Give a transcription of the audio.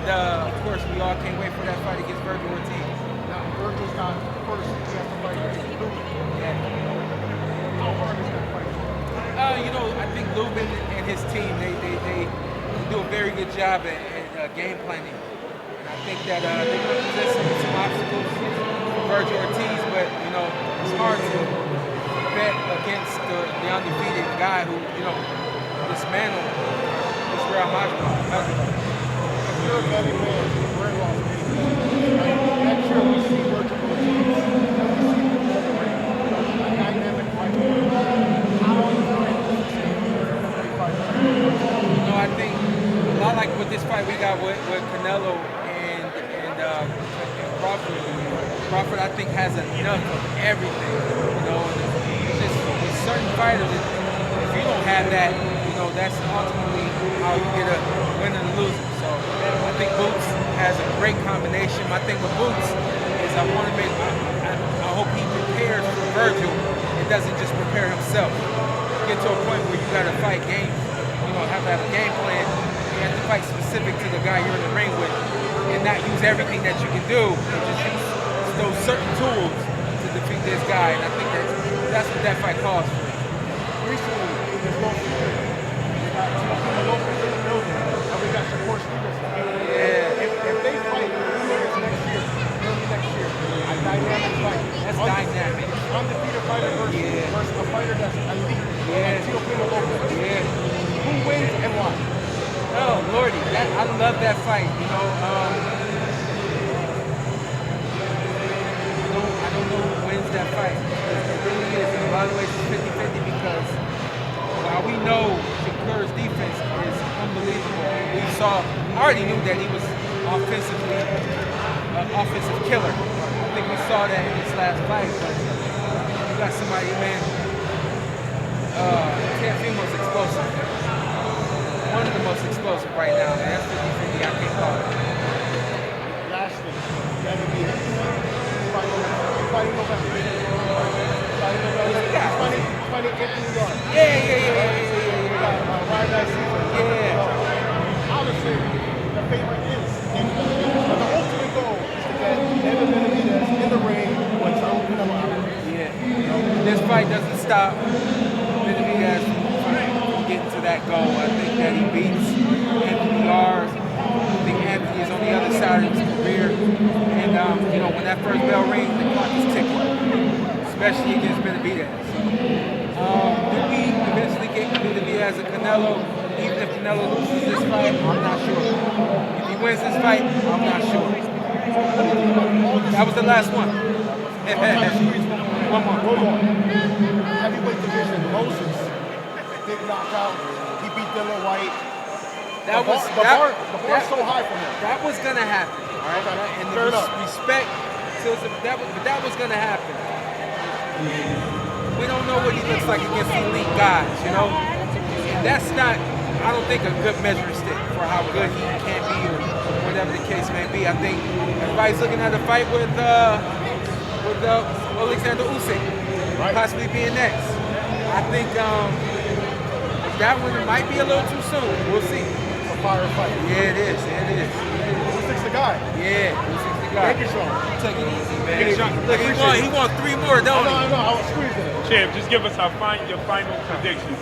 And of course, we all can't wait for that fight against Virgil Ortiz. Now, Virgil's got first, he has to fight against Lubin. Yeah. How hard is that fight? I think Lubin and his team, they do a very good job at game planning. And I think that they're going to present some obstacles for Virgil Ortiz, but, it's hard to bet against the undefeated guy who, dismantled Israel Madrigal. You're a betting man, very well. Next year we see Virgil Ortiz, we see a dynamic fight. How do you think this is I think a lot like with this fight we got with Canelo and Crawford. Crawford, I think, has enough of everything. It's just with certain fighters, if you don't have that, that's ultimately how you get a win and lose. So I think Boots has a great combination. My thing with Boots is I hope he prepares for Virgil and doesn't just prepare himself. Get to a point where you got to fight games, have to have a game plan. You have to fight specific to the guy you're in the ring with and not use everything that you can do and just use those certain tools to defeat this guy. And I think that's what that fight calls for. Recently, there's no secret. We got Lopez in the building, and we got Shawn Stevenson. Yeah. If they fight next year, early next year, a dynamic fight. That's dynamic. Undefeated fighter versus a fighter that's elite. Like Teofimo Lopez. Yeah. Who wins and why? Oh, Lordy, I love that fight. I don't know who wins that fight. It really is. In a lot of ways, it's 50-50 because while we know Shakur's defense is unbelievable, I already knew that he was offensively an offensive killer. I think we saw that in this last fight, but you got somebody, man, Teofimo's explosive. One of the most explosive right now, man. That's 50-50. I can't call it. Last thing, Benavidez. Fighting November. Fighting Anthony Yarn. Yeah. Obviously, the favorite is Anthony Benavidez. But the ultimate goal is to get Anthony Benavidez in the ring with Shawn Canelo. Yeah. This fight doesn't stop Benavidez from getting to that goal. I think that he beats Anthony Yarn. I think Anthony is on the other side of his career. And, when that first bell rings, the clock is ticking, especially against Benavidez. Do we eventually get Benavidez and Canelo? Even if Canelo loses this fight, I'm not sure. If he wins this fight, I'm not sure. That was the last one. One more. Heavyweight division, Moses. Big knockout. He beat Dylan White. The bar's so high for him. That was gonna happen. All right, and fair enough. Respect to that was gonna happen. We don't know what he looks like against elite guys, And that's not, I don't think, a good measuring stick for how good he can be or whatever the case may be. I think everybody's looking at a fight with Alexander Usyk, possibly being next. I think that one might be a little too soon. We'll see. A fire fight. Yeah, it is. Usyk's the guy. Yeah, Usyk's the guy. Thank you, Shawn. Take it easy, man. Hey, Shawn, Look, he won 3 more, don't he? I know. I was squeezing it. Champ, just give us your final predictions.